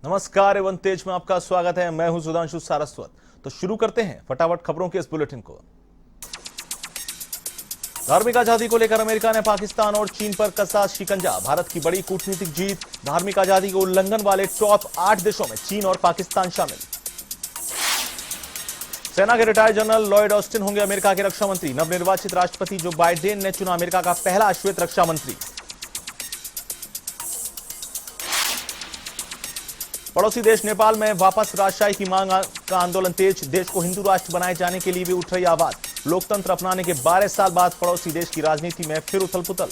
नमस्कार, एवं तेज में आपका स्वागत है। मैं हूं सुधांशु सारस्वत। तो शुरू करते हैं फटाफट खबरों के इस बुलेटिन को। धार्मिक आजादी को लेकर अमेरिका ने पाकिस्तान और चीन पर कसा शिकंजा। भारत की बड़ी कूटनीतिक जीत। धार्मिक आजादी के उल्लंघन वाले टॉप 8 देशों में चीन और पाकिस्तान शामिल। सेना के रिटायर्ड जनरल लॉयड ऑस्टिन होंगे अमेरिका के रक्षा मंत्री। नवनिर्वाचित राष्ट्रपति जो बाइडेन ने चुना अमेरिका का पहला श्वेत रक्षा मंत्री। पड़ोसी देश नेपाल में वापस राजशाही की मांग का आंदोलन तेज। देश को हिंदू राष्ट्र बनाए जाने के लिए भी उठ रही आवाज। लोकतंत्र अपनाने के 12 साल बाद पड़ोसी देश की राजनीति में फिर उथल पुथल।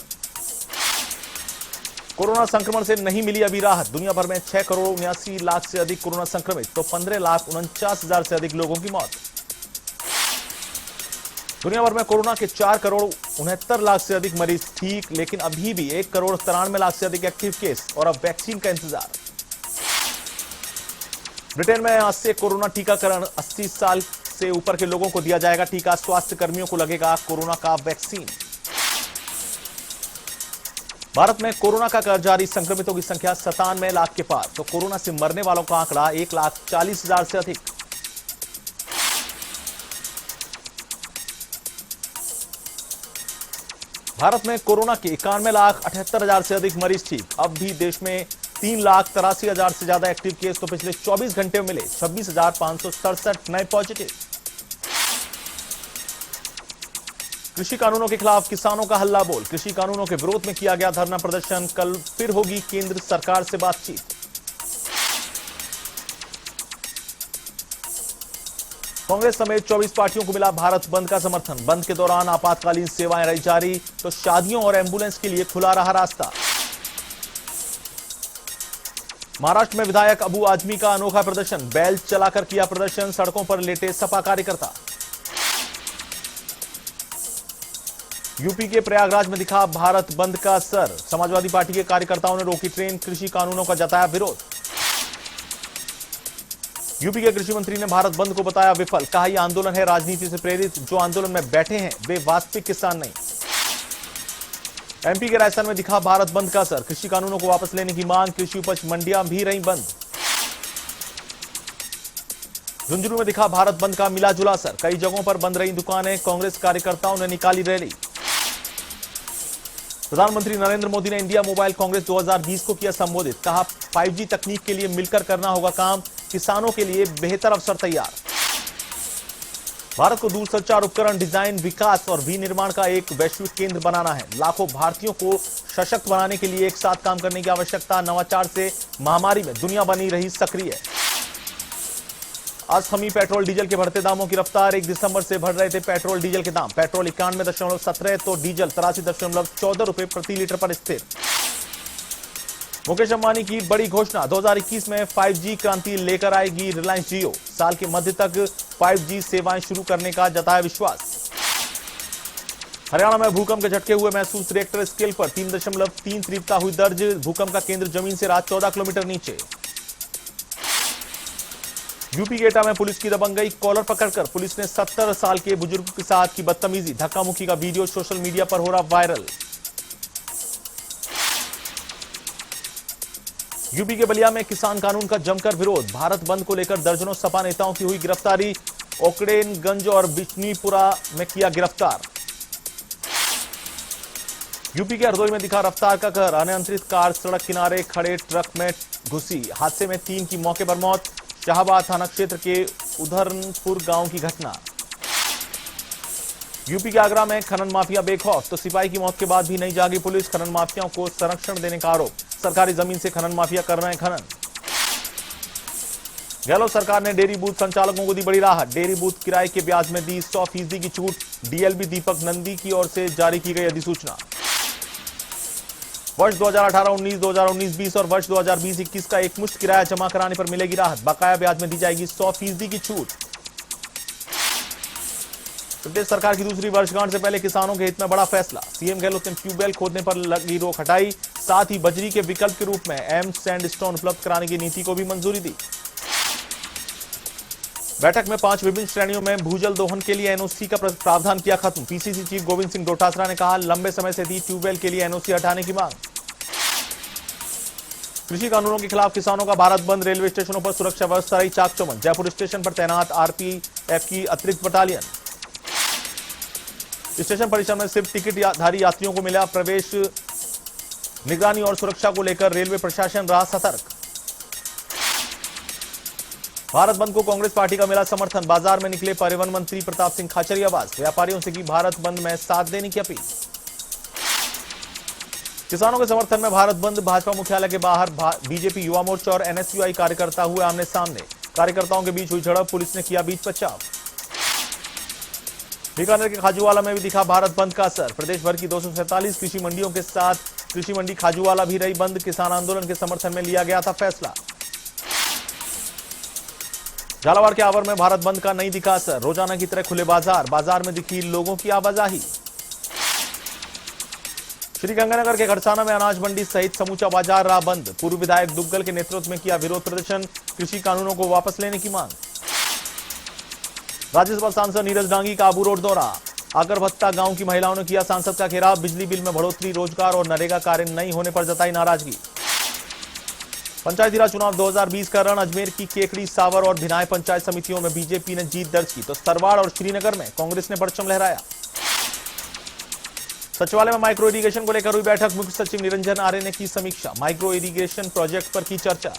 कोरोना संक्रमण से नहीं मिली अभी राहत। दुनिया भर में 6 करोड़ 79 लाख से अधिक कोरोना संक्रमित, तो 15 लाख 49 हजार से अधिक लोगों की मौत। दुनिया भर में कोरोना के 4 करोड़ 69 लाख से अधिक मरीज ठीक, लेकिन अभी भी 1 करोड़ 93 लाख से अधिक एक्टिव केस और अब वैक्सीन का इंतजार। ब्रिटेन में आज से कोरोना टीकाकरण 80 साल से ऊपर के लोगों को दिया जाएगा टीका। स्वास्थ्य कर्मियों को लगेगा कोरोना का वैक्सीन। भारत में कोरोना का कहर जारी। संक्रमितों की संख्या 97 लाख के पार, तो कोरोना से मरने वालों का आंकड़ा 1,40,000 से अधिक। भारत में कोरोना के 91,78,000 से अधिक मरीज ठीक। अब भी देश में 3,83,000 से ज्यादा एक्टिव केस, तो पिछले 24 घंटे में मिले 26,567 नए पॉजिटिव। कृषि कानूनों के खिलाफ किसानों का हल्ला बोल। कृषि कानूनों के विरोध में किया गया धरना प्रदर्शन। कल फिर होगी केंद्र सरकार से बातचीत। कांग्रेस समेत 24 पार्टियों को मिला भारत बंद का समर्थन। बंद के दौरान आपातकालीन सेवाएं रही जारी, तो शादियों और एम्बुलेंस के लिए खुला रहा रास्ता। महाराष्ट्र में विधायक अबू आजमी का अनोखा प्रदर्शन। बैल चलाकर किया प्रदर्शन। सड़कों पर लेटे सपा कार्यकर्ता। यूपी के प्रयागराज में दिखा भारत बंद का असर। समाजवादी पार्टी के कार्यकर्ताओं ने रोकी ट्रेन। कृषि कानूनों का जताया विरोध। यूपी के कृषि मंत्री ने भारत बंद को बताया विफल। कहा यह आंदोलन है राजनीति से प्रेरित। जो आंदोलन में बैठे हैं वे वास्तविक किसान नहीं। एमपी के राजस्थान में दिखा भारत बंद का असर। कृषि कानूनों को वापस लेने की मांग। कृषि उपज मंडियां भी रहीं बंद। झुंझुनू में दिखा भारत बंद का मिला जुला असर। कई जगहों पर बंद रही दुकानें। कांग्रेस कार्यकर्ताओं ने निकाली रैली। प्रधानमंत्री नरेंद्र मोदी ने इंडिया मोबाइल कांग्रेस 2020 को किया संबोधित। कहा 5G तकनीक के लिए मिलकर करना होगा काम। किसानों के लिए बेहतर अवसर तैयार। भारत को दूरसंचार उपकरण डिजाइन, विकास और विनिर्माण का एक वैश्विक केंद्र बनाना है। लाखों भारतीयों को सशक्त बनाने के लिए एक साथ काम करने की आवश्यकता। नवाचार से महामारी में दुनिया बनी रही सक्रिय। आज थमी पेट्रोल डीजल के बढ़ते दामों की रफ्तार। 1 दिसंबर से बढ़ रहे थे पेट्रोल डीजल के दाम। पेट्रोल 91.17, तो डीजल 83.14 रुपए प्रति लीटर पर स्थिर। मुकेश अंबानी की बड़ी घोषणा। 2021 में 5G क्रांति लेकर आएगी रिलायंस जियो। साल के मध्य तक 5G सेवाएं शुरू करने का जताया विश्वास। हरियाणा में भूकंप के झटके हुए महसूस। रिएक्टर स्केल पर 3.3 तीव्रता हुई दर्ज। भूकंप का केंद्र जमीन से रात 14 किलोमीटर नीचे। यूपी के एटा में पुलिस की दबंगई। कॉलर पकड़कर पुलिस ने 70 साल के बुजुर्ग के साथ की बदतमीजी। धक्का मुक्की का वीडियो सोशल मीडिया पर हो रहा वायरल। यूपी के बलिया में किसान कानून का जमकर विरोध। भारत बंद को लेकर दर्जनों सपा नेताओं की हुई गिरफ्तारी। ओकड़ेनगंज और बिजनीपुरा में किया गिरफ्तार। यूपी के हरदोई में दिखा रफ्तार का कहर। अनियंत्रित कार सड़क किनारे खड़े ट्रक में घुसी। हादसे में 3 की मौके पर मौत। शाहबाद थाना क्षेत्र के उधरनपुर गांव की घटना। यूपी के आगरा में खनन माफिया बेखौफ, तो सिपाही की मौत के बाद भी नहीं जागी पुलिस। खनन माफियाओं को संरक्षण देने का आरोप। सरकारी जमीन से खनन माफिया कर रहे हैं खनन। गहलोत सरकार ने डेयरी बूथ संचालकों को दी बड़ी राहत। डेयरी बूथ किराए के ब्याज में दी 100% की छूट। डीएलबी दीपक नंदी की ओर से जारी की गई अधिसूचना। वर्ष 2018-19, 2019-20 और वर्ष 2020-21 का एकमुश्त किराया जमा कराने पर मिलेगी राहत। बकाया ब्याज में दी जाएगी 100% की छूट। प्रदेश सरकार की दूसरी वर्षगांठ से पहले किसानों के हित में बड़ा फैसला। सीएम गहलोत ने ट्यूबवेल खोदने पर लगी रोक हटाई। साथ ही बजरी के विकल्प के रूप में एम सैंडस्टोन उपलब्ध कराने की नीति को भी मंजूरी दी। बैठक में 5 विभिन्न श्रेणियों में भूजल दोहन के लिए एनओसी का प्रावधान किया खत्म। पीसीसी चीफ गोविंद सिंह डोटासरा ने कहा लंबे समय से थी ट्यूबवेल के लिए एनओसी हटाने की मांग। कृषि कानूनों के खिलाफ किसानों का भारत बंद, रेलवे स्टेशनों पर सुरक्षा व्यवस्था रही चाक चौबंद। जयपुर स्टेशन पर तैनात आरपीएफ की अतिरिक्त बटालियन। स्टेशन परिसर में सिर्फ टिकटधारी यात्रियों को मिला प्रवेश। निगरानी और सुरक्षा को लेकर रेलवे प्रशासन रहा सतर्क। भारत बंद को कांग्रेस पार्टी का मिला समर्थन, बाजार में निकले परिवहन मंत्री प्रताप सिंह खाचरियावास। व्यापारियों से की भारत बंद में साथ देने की अपील। किसानों के समर्थन में भारत बंद, भाजपा मुख्यालय के बाहर बीजेपी युवा मोर्चा और एनएसयूआई कार्यकर्ता हुए आमने सामने। कार्यकर्ताओं के बीच हुई झड़प, पुलिस ने किया बीच बचाव। बीकानेर के खाजूवाला में भी दिखा भारत बंद का असर। प्रदेश भर की 247 कृषि मंडियों के साथ कृषि मंडी खाजूवाला भी रही बंद। किसान आंदोलन के समर्थन में लिया गया था फैसला। झालावाड़ के आवर में भारत बंद का नहीं दिखा असर। रोजाना की तरह खुले बाजार, बाजार में दिखी लोगों की आवाजाही। श्रीगंगानगर के खरसाना में अनाज मंडी सहित समूचा बाजार रहा बंद। पूर्व विधायक दुग्गल के नेतृत्व में किया विरोध प्रदर्शन, कृषि कानूनों को वापस लेने की मांग। राज्यसभा सांसद नीरज डांगी का आबू रोड दौरा। आकर भत्ता गांव की महिलाओं ने किया सांसद का घेराव। बिजली बिल में बढ़ोतरी, रोजगार और नरेगा कार्य नहीं होने पर जताई नाराजगी। पंचायती राज चुनाव 2020 का रण, अजमेर की केकड़ी, सावर और भिनाय पंचायत समितियों में बीजेपी ने जीत दर्ज की, तो सरवाड़ और श्रीनगर में कांग्रेस ने परचम लहराया। सचिवालय में माइक्रो इरिगेशन को लेकर हुई बैठक, मुख्य सचिव निरंजन आर्य ने की समीक्षा। माइक्रो इरिगेशन प्रोजेक्ट पर की चर्चा।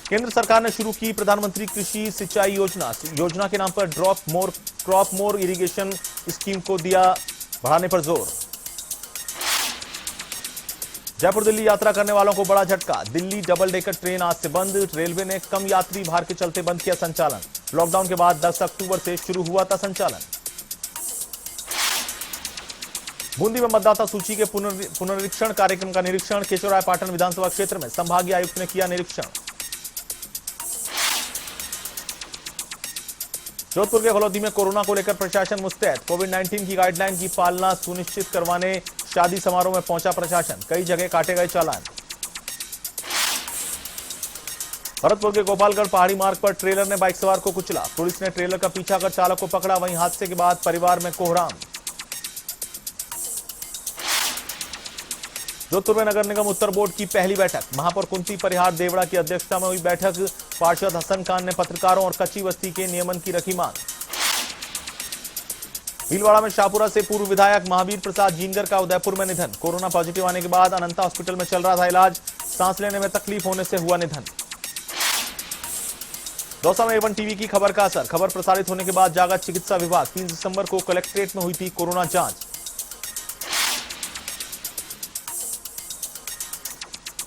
केंद्र सरकार ने शुरू की प्रधानमंत्री कृषि सिंचाई योजना के नाम पर क्रॉप मोर इरिगेशन स्कीम को दिया बढ़ाने पर जोर। जयपुर दिल्ली यात्रा करने वालों को बड़ा झटका, दिल्ली डबल डेकर ट्रेन आज से बंद। रेलवे ने कम यात्री भार के चलते बंद किया संचालन। लॉकडाउन के बाद 10 अक्टूबर से शुरू हुआ था संचालन। बूंदी में मतदाता सूची के पुनरीक्षण कार्यक्रम का निरीक्षण। केशवरायपाटन विधानसभा क्षेत्र में संभागीय आयुक्त ने किया निरीक्षण। जोधपुर के हलौदी में कोरोना को लेकर प्रशासन मुस्तैद। कोविड-19 की गाइडलाइन की पालना सुनिश्चित करवाने शादी समारोह में पहुंचा प्रशासन। कई जगह काटे गए चालान। भरतपुर के गोपालगढ़ पहाड़ी मार्ग पर ट्रेलर ने बाइक सवार को कुचला। पुलिस ने ट्रेलर का पीछा कर चालक को पकड़ा। वहीं हादसे के बाद परिवार में कोहराम। जोधपुर में नगर निगम उत्तर बोर्ड की पहली बैठक। महापौर कुंती परिहार देवड़ा की अध्यक्षता में हुई बैठक। पार्षद हसन खान ने पत्रकारों और कच्ची बस्ती के नियमन की रखी मांग। भीलवाड़ा में शाहपुरा से पूर्व विधायक महावीर प्रसाद जीनगर का उदयपुर में निधन। कोरोना पॉजिटिव आने के बाद अनंता हॉस्पिटल में चल रहा था इलाज। सांस लेने में तकलीफ होने से हुआ निधन। दौसा में A1 टीवी की खबर का असर। खबर प्रसारित होने के बाद जागा चिकित्सा विभाग। 3 दिसंबर को कलेक्ट्रेट में हुई थी कोरोना जांच।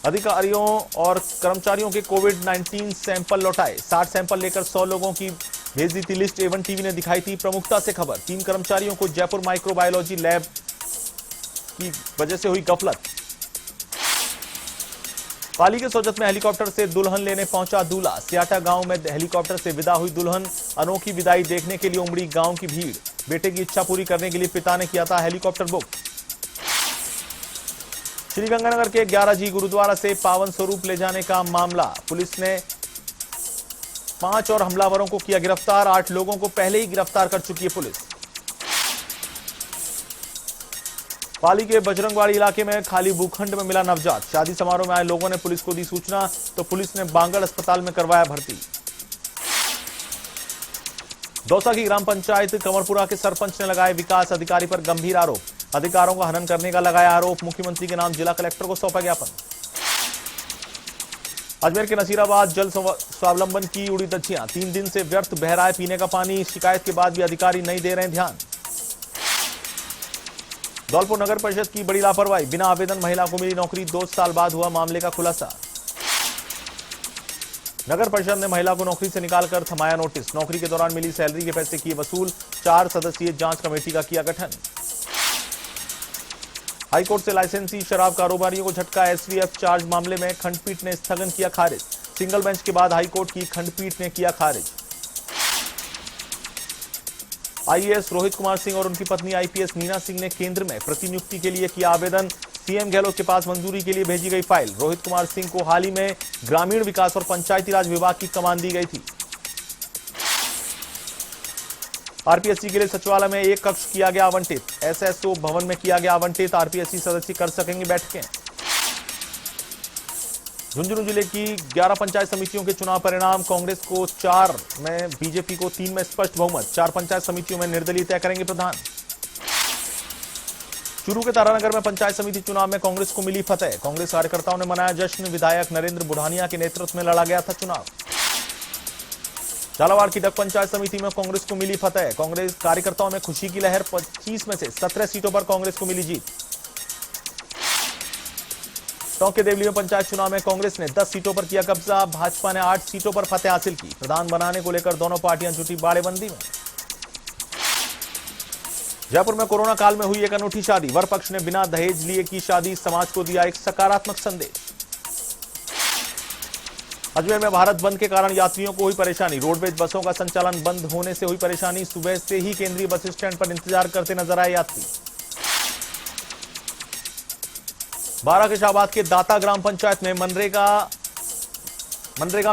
अधिकारियों और कर्मचारियों के कोविड-19 सैंपल लौटाए। 60 सैंपल लेकर 100 लोगों की भेज दी थी लिस्ट। A1 टीवी ने दिखाई थी प्रमुखता से खबर। 3 कर्मचारियों को जयपुर माइक्रोबायोलॉजी लैब की वजह से हुई गफलत। पाली के सोजत में हेलीकॉप्टर से दुल्हन लेने पहुंचा दूल्हा। सियाटा गांव में हेलीकॉप्टर से विदा हुई दुल्हन। अनोखी विदाई देखने के लिए उमड़ी गांव की भीड़। बेटे की इच्छा पूरी करने के लिए पिता ने किया था हेलीकॉप्टर बुक। श्रीगंगानगर के 11G गुरुद्वारा से पावन स्वरूप ले जाने का मामला। पुलिस ने 5 और हमलावरों को किया गिरफ्तार। 8 लोगों को पहले ही गिरफ्तार कर चुकी है पुलिस। पाली के बजरंगवाड़ी इलाके में खाली भूखंड में मिला नवजात। शादी समारोह में आए लोगों ने पुलिस को दी सूचना, तो पुलिस ने बांगड़ अस्पताल में करवाया भर्ती। दौसा की ग्राम पंचायत कंवरपुरा के सरपंच ने लगाए विकास अधिकारी पर गंभीर आरोप। अधिकारों का हनन करने का लगाया आरोप। मुख्यमंत्री के नाम जिला कलेक्टर को सौंपा ज्ञापन। अजमेर के नसीराबाद जल स्वावलंबन की उड़ी धज्जियां। 3 दिन से व्यर्थ बह रहा है पीने का पानी। शिकायत के बाद भी अधिकारी नहीं दे रहे ध्यान। धौलपुर नगर परिषद की बड़ी लापरवाही। बिना आवेदन महिला को मिली नौकरी। 2 साल बाद हुआ मामले का खुलासा। नगर परिषद ने महिला को नौकरी से निकालकर थमाया नोटिस। नौकरी के दौरान मिली सैलरी के पैसे किए वसूल। 4 सदस्यीय जांच कमेटी का किया गठन। हाईकोर्ट से लाइसेंसी शराब कारोबारियों को झटका। SVF चार्ज मामले में खंडपीठ ने स्थगन किया खारिज। सिंगल बेंच के बाद हाईकोर्ट की खंडपीठ ने किया खारिज। IAS रोहित कुमार सिंह और उनकी पत्नी IPS नीना सिंह ने केंद्र में प्रतिनियुक्ति के लिए किया आवेदन। CM गहलोत के पास मंजूरी के लिए भेजी गई फाइल। रोहित कुमार सिंह को हाल ही में ग्रामीण विकास और पंचायती राज विभाग की कमान दी गई थी। RPSC के लिए सचिवालय में 1 कक्ष किया गया आवंटित। SSO भवन में किया गया आवंटित। RPSC सदस्य कर सकेंगे बैठकें। झुंझुनू जिले की 11 पंचायत समितियों के चुनाव परिणाम, कांग्रेस को 4 में, बीजेपी को 3 में स्पष्ट बहुमत। 4 पंचायत समितियों में निर्दलीय तय करेंगे प्रधान। चूरू के तारानगर में पंचायत समिति चुनाव में कांग्रेस को मिली फतेह, कांग्रेस कार्यकर्ताओं ने मनाया जश्न। विधायक नरेंद्र बुढ़ानिया के नेतृत्व में लड़ा गया था चुनाव। झालावाड़ की डग पंचायत समिति में कांग्रेस को मिली फतेह, कांग्रेस कार्यकर्ताओं में खुशी की लहर। 25 में से 17 सीटों पर कांग्रेस को मिली जीत। टोंक के देवली में पंचायत चुनाव में कांग्रेस ने 10 सीटों पर किया कब्जा, भाजपा ने 8 सीटों पर फतेह हासिल की। प्रधान बनाने को लेकर दोनों पार्टियां जुटी बाड़ेबंदी में। जयपुर में कोरोना काल में हुई एक अनूठी शादी, वर पक्ष ने बिना दहेज लिए की शादी, समाज को दिया एक सकारात्मक संदेश। अजमेर में भारत बंद के कारण यात्रियों को हुई परेशानी, रोडवेज बसों का संचालन बंद होने से हुई परेशानी। सुबह से ही केंद्रीय बस स्टैंड पर इंतजार करते नजर आए यात्री। बारां के शाहबाद के दाता ग्राम पंचायत में मनरेगा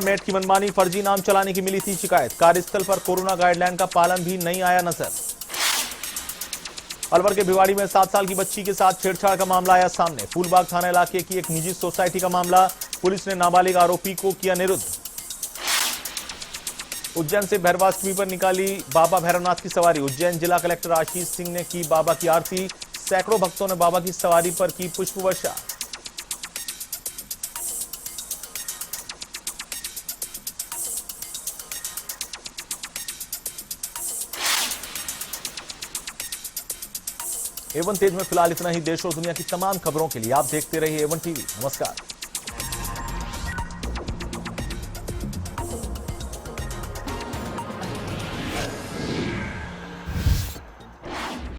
मेट की मनमानी, फर्जी नाम चलाने की मिली थी शिकायत। कार्यस्थल पर कोरोना गाइडलाइन का पालन भी नहीं आया नजर। अलवर के भिवाड़ी में 7 साल की बच्ची के साथ छेड़छाड़ का मामला आया सामने। फूलबाग थाना इलाके की एक निजी सोसाइटी का मामला, पुलिस ने नाबालिग आरोपी को किया निरुद्ध। उज्जैन से भैरवाष्टमी पर निकाली बाबा भैरवनाथ की सवारी, उज्जैन जिला कलेक्टर आशीष सिंह ने की बाबा की आरती। सैकड़ों भक्तों ने बाबा की सवारी पर की पुष्प वर्षा। A1 तेज में फिलहाल इतना ही। देश और दुनिया की तमाम खबरों के लिए आप देखते रहिए A1 टीवी। नमस्कार।